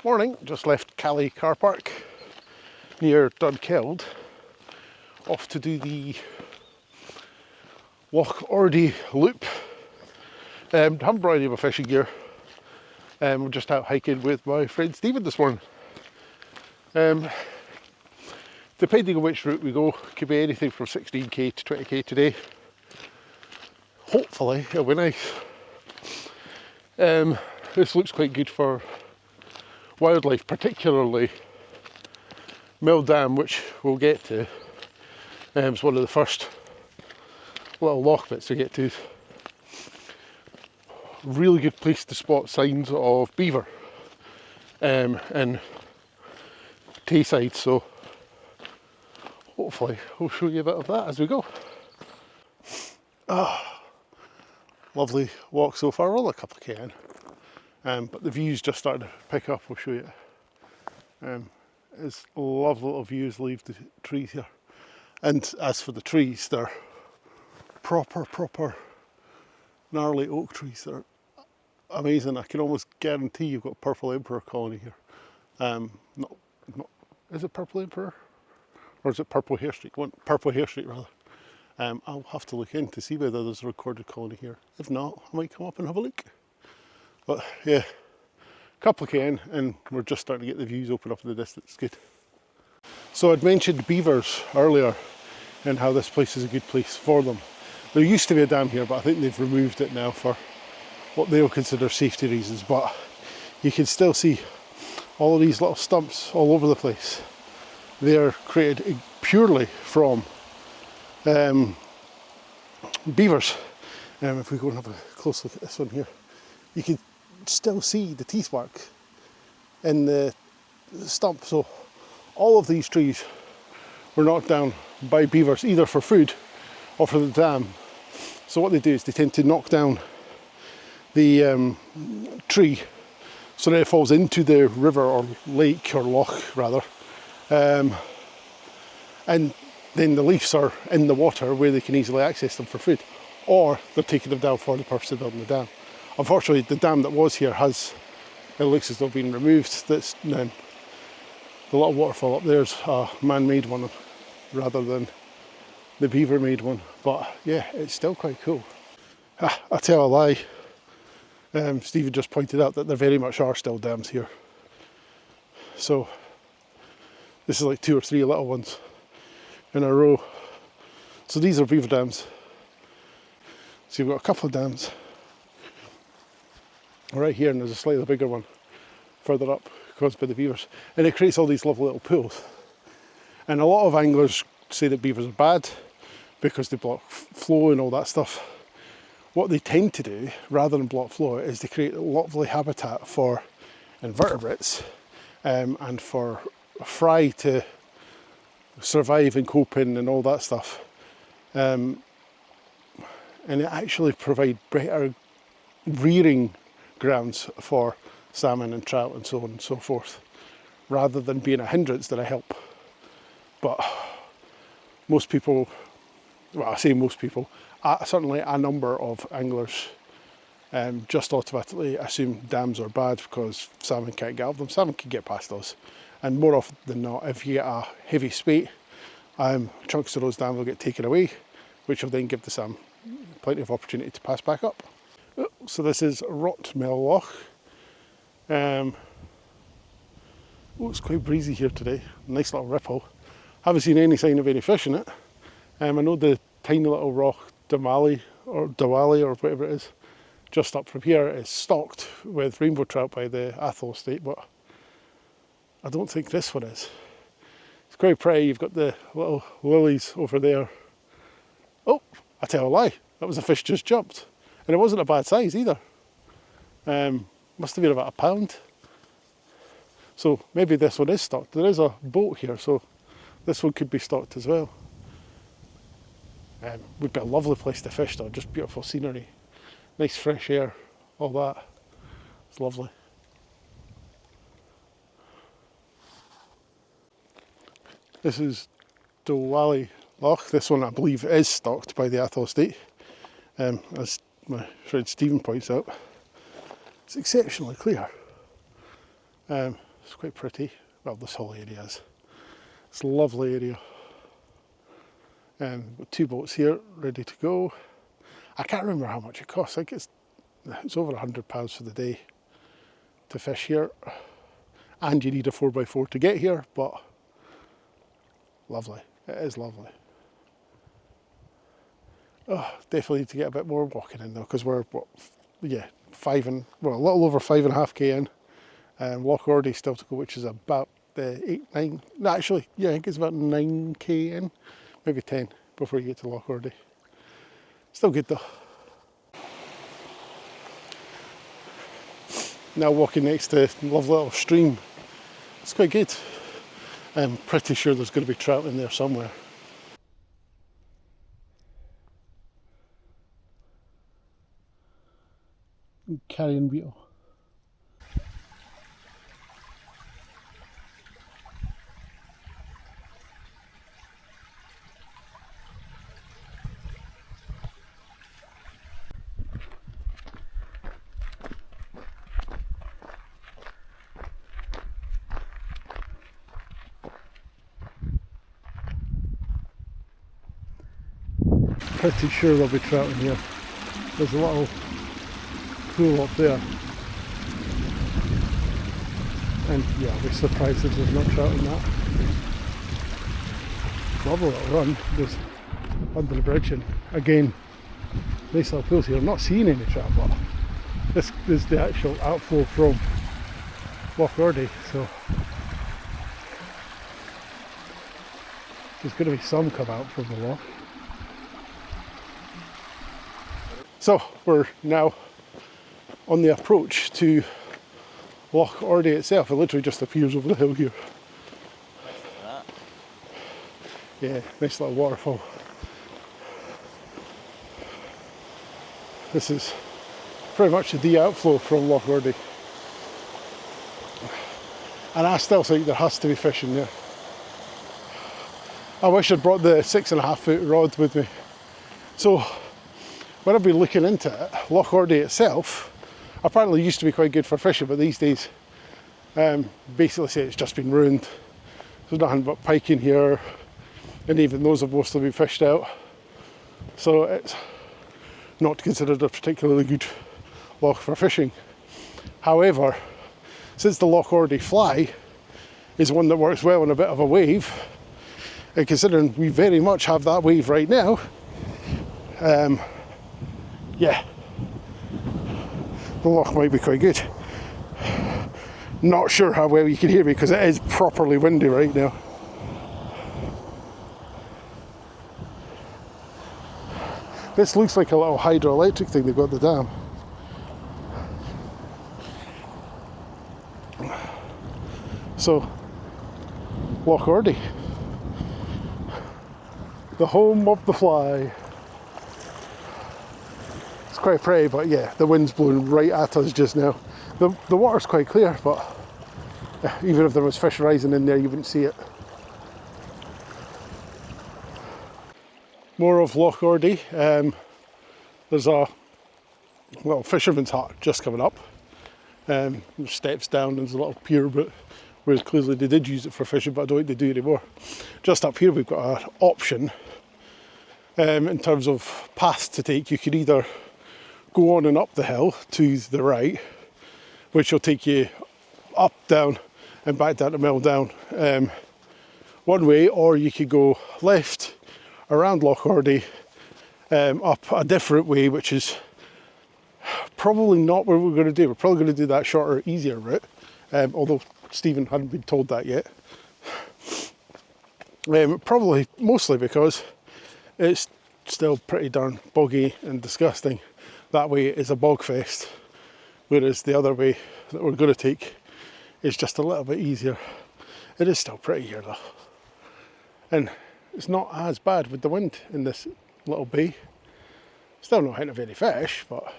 Morning, just left Cally car park near Dunkeld, off to do the Loch Ordie loop. Haven't brought any of my fishing gear. We're just out hiking with my friend Stephen this morning. Depending on which route we go, could be anything from 16k to 20k today. Hopefully it'll be nice. This looks quite good for wildlife, particularly Mill Dam, which we'll get to. It's one of the first little loch bits to get to. Really good place to spot signs of beaver and Tayside, so hopefully we'll show you a bit of that as we go. Lovely walk so far, all a couple of k in, but the view's just starting to pick up. We'll show you. It's lovely little views, leave the trees here, and as for the trees, they're proper gnarly oak trees. They're amazing. I can almost guarantee you've got purple emperor colony here. Not is it purple emperor or is it purple hair streak? Purple hair streak rather. I'll have to look in to see whether there's a recorded colony here. If not, I might come up and have a look. But yeah, couple of k in, and we're just starting to get the views open up in the distance. Good. So I'd mentioned beavers earlier and how this place is a good place for them. There used to be a dam here, but I think they've removed it now for what they'll consider safety reasons. But you can still see all of these little stumps all over the place. They're created purely from beavers. If we go and have a close look at this one here, you can still see the teeth mark in the stump. So all of these trees were knocked down by beavers, either for food or for the dam. So what they do is they tend to knock down the tree so that it falls into the river or lake or loch rather, and then the leaves are in the water where they can easily access them for food, or they're taking them down for the purpose of building the dam. Unfortunately, the dam that was here it looks as though been removed. That's the little waterfall up there is a man-made one rather than the beaver-made one. But yeah, it's still quite cool. I tell a lie. Stephen just pointed out that there very much are still dams here. So this is like 2 or 3 little ones in a row. So these are beaver dams. So you've got a couple of dams right here, and there's a slightly bigger one further up caused by the beavers, and it creates all these lovely little pools. And a lot of anglers say that beavers are bad because they block flow and all that stuff. What they tend to do, rather than block flow, is they create a lovely habitat for invertebrates and for fry to survive and cope in and all that stuff. And it actually provide better rearing grounds for salmon and trout and so on and so forth, rather than being a hindrance that I help. But most people, well, I say most people, certainly a number of anglers just automatically assume dams are bad because salmon can't get up them. Salmon can get past those, and more often than not, if you get a heavy spate, chunks of those dams will get taken away, which will then give the salmon plenty of opportunity to pass back up. So this is Rotmill Loch. It's quite breezy here today. Nice little ripple. Haven't seen any sign of any fish in it. I know the tiny little rock Diwali or whatever it is just up from here is stocked with rainbow trout by the Athol estate, but I don't think this one is. It's quite pretty. You've got the little lilies over there. Oh, I tell a lie. That was a fish just jumped. And it wasn't a bad size either. Must have been about a pound. So maybe this one is stocked. There is a boat here, so this one could be stocked as well. Would be a lovely place to fish though, just beautiful scenery. Nice fresh air, all that. It's lovely. This is Diwali Loch. This one I believe is stocked by the Athol estate. As my friend Stephen points out, it's exceptionally clear. It's quite pretty. Well, this whole area is. It's a lovely area. We've got 2 boats here ready to go. I can't remember how much it costs. I think it's over £100 for the day to fish here. And you need a 4x4 to get here, but lovely. It is lovely. Oh, definitely need to get a bit more walking in though, because we're, a little over 5.5k in. Loch Ordie still to go, which is about 9, no, actually, yeah, I think it's about 9k in, maybe 10 before you get to Loch Ordie. Still good though. Now walking next to a lovely little stream. It's quite good. I'm pretty sure there's going to be trout in there somewhere. Carrion beetle. Pretty sure there'll be trout in here. There's a little pool up there. And yeah, I'll be surprised if there's not trout in that. Lovely little run, just under the bridge, and again, nice little pools here. I'm not seeing any trout, but this is the actual outflow from Loch Ordie, so there's going to be some come out from the loch. So we're now on the approach to Loch Ordie itself. It literally just appears over the hill here. Yeah, nice little waterfall. This is pretty much the outflow from Loch Ordie. And I still think there has to be fish in there. I wish I'd brought the 6.5 foot rod with me. So when I've been looking into it, Loch Ordie itself apparently used to be quite good for fishing, but these days basically say it's just been ruined. There's nothing but pike in here, and even those have mostly been fished out. So it's not considered a particularly good loch for fishing. However, since the Loch Ordie fly is one that works well in a bit of a wave, and considering we very much have that wave right now, yeah, the loch might be quite good. Not sure how well you can hear me because it is properly windy right now. This looks like a little hydroelectric thing they've got at the dam. So, Loch Ordie, the home of the fly. It's quite pretty, but yeah, the wind's blowing right at us just now. The water's quite clear, but even if there was fish rising in there, you wouldn't see it. More of Loch Ordie. There's a little fisherman's hut just coming up. There's steps down and there's a little pier, but whereas clearly they did use it for fishing, but I don't think they do anymore. Just up here we've got an option in terms of paths to take. You could either go on and up the hill to the right, which will take you up, down and back down to Mill Down one way, or you could go left around Loch Ordie up a different way, which is probably not what we're going to do. We're probably going to do that shorter, easier route, although Stephen hadn't been told that yet. Probably mostly because it's still pretty darn boggy and disgusting. That way is a bog fest, whereas the other way that we're going to take is just a little bit easier. It is still pretty here though, and it's not as bad with the wind in this little bay. Still not hitting of any fish, but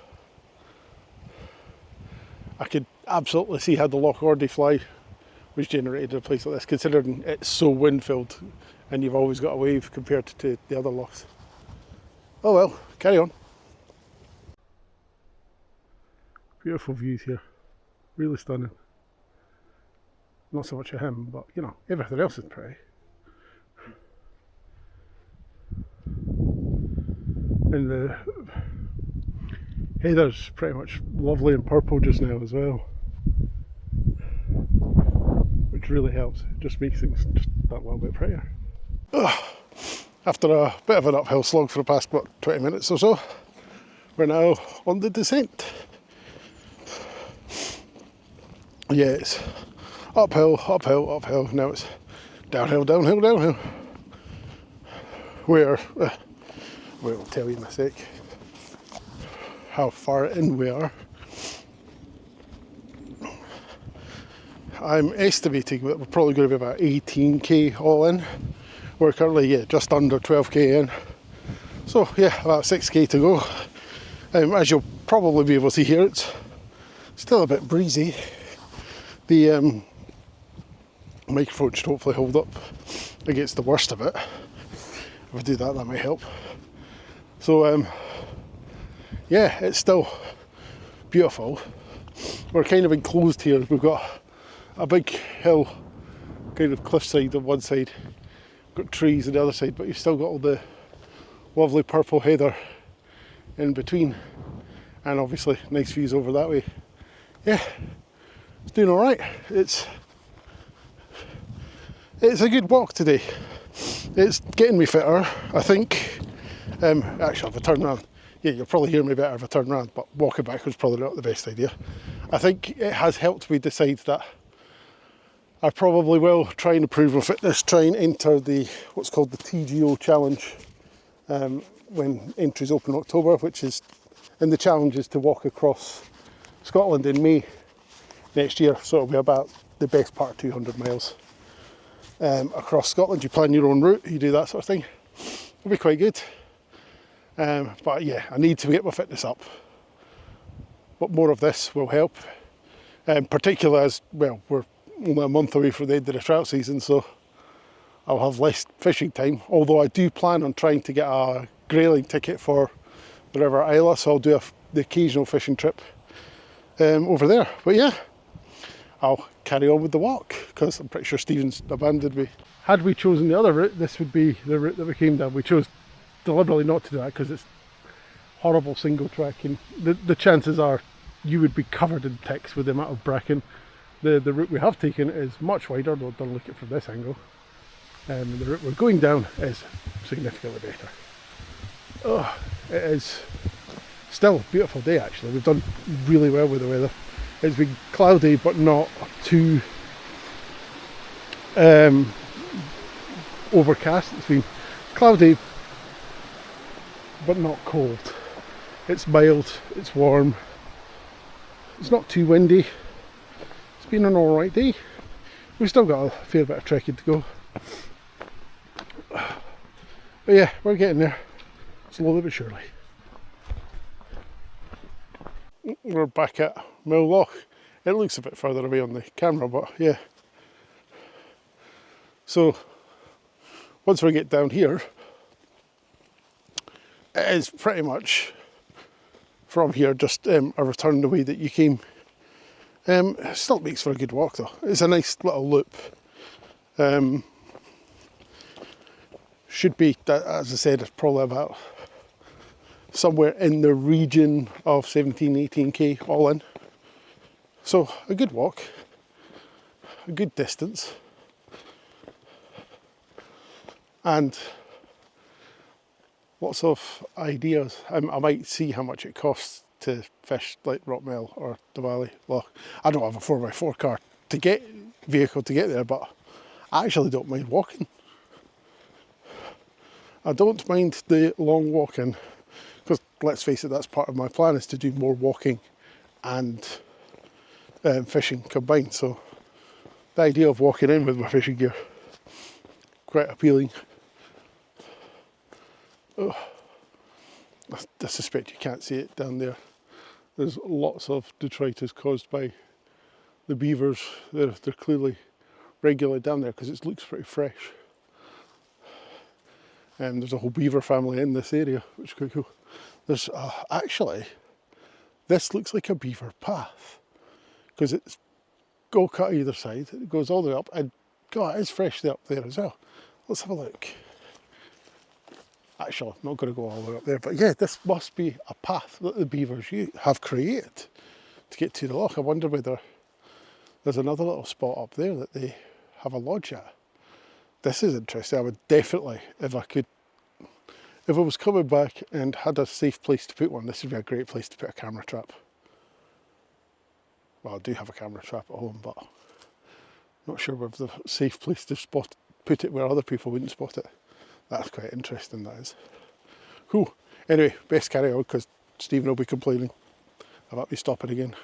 I could absolutely see how the Loch Ordie fly was generated in a place like this, considering it's so wind filled and you've always got a wave compared to the other lochs. Oh well, carry on. Beautiful views here, really stunning. not so much of him, but you know, everything else is pretty. And the heather's pretty much lovely and purple just now as well, which really helps. It just makes things just that little bit prettier. After a bit of an uphill slog for the past, what, 20 minutes or so, we're now on the descent. Yeah, it's uphill, uphill, uphill. Now it's downhill, downhill, downhill. We'll tell you in a sec how far in we are. I'm estimating that we're probably going to be about 18k all in. We're currently, just under 12k in. So yeah, about 6k to go. As you'll probably be able to hear, it's still a bit breezy. The microphone should hopefully hold up against the worst of it. If I do that, that might help. So yeah, it's still beautiful. We're kind of enclosed here. We've got a big hill, kind of cliffside on one side, got trees on the other side, but you've still got all the lovely purple heather in between, and obviously nice views over that way. Yeah, it's doing all right. It's a good walk today. It's getting me fitter, I think. Actually, if I turn around, yeah, you'll probably hear me better if I turn around, but walking back was probably not the best idea. I think it has helped me decide that I probably will try and improve my fitness, try and enter the what's called the TGO challenge when entries open in October, which is, and the challenge is to walk across Scotland in May next year. So it'll be about the best part of 200 miles across Scotland. You plan your own route, you do that sort of thing. It'll be quite good. But yeah, I need to get my fitness up. But more of this will help, particularly as, well, we're only a month away from the end of the trout season, so I'll have less fishing time, although I do plan on trying to get a grayling ticket for the River Isla, so I'll do the occasional fishing trip over there. But yeah, I'll carry on with the walk, because I'm pretty sure Stephen's abandoned me. Had we chosen the other route, this would be the route that we came down. We chose deliberately not to do that because it's horrible single track, and the chances are you would be covered in ticks with the amount of bracken. The route we have taken is much wider, though don't look at it from this angle. And the route we're going down is significantly better. Oh, it is still a beautiful day actually. We've done really well with the weather. It's been cloudy but not too overcast. It's been cloudy but not cold. It's mild, it's warm, it's not too windy. It's been an alright day. We've still got a fair bit of trekking to go. But yeah, we're getting there, slowly but surely. We're back at Mill Loch. It looks a bit further away on the camera, but yeah. So, once we get down here, it is pretty much from here just a return the way that you came. It still makes for a good walk though. It's a nice little loop. Should be, as I said, it's probably about somewhere in the region of 17-18k all in. So a good walk, a good distance, and lots of ideas. I might see how much it costs to fish like Rockmell or the Valley Loch. I don't have a 4x4 car vehicle to get there, but I actually don't mind walking. I don't mind the long walking, because let's face it, that's part of my plan, is to do more walking and fishing combined. So the idea of walking in with my fishing gear, quite appealing. Oh, I suspect you can't see it down there. There's lots of detritus caused by the beavers. They're clearly regularly down there because it looks pretty fresh. And there's a whole beaver family in this area, which is quite cool. There's actually, this looks like a beaver path because it's go cut either side. It goes all the way up, and God, it's freshly up there as well. Let's have a look. Actually, I'm not going to go all the way up there, but yeah, this must be a path that the beavers have created to get to the loch. I wonder whether there's another little spot up there that they have a lodge at. This is interesting. I would definitely, if I was coming back and had a safe place to put one, this would be a great place to put a camera trap. Well, I do have a camera trap at home, but not sure whether the safe place to put it where other people wouldn't spot it. That's quite interesting, that is. Cool. Anyway, best carry on because Stephen will be complaining about me stopping again.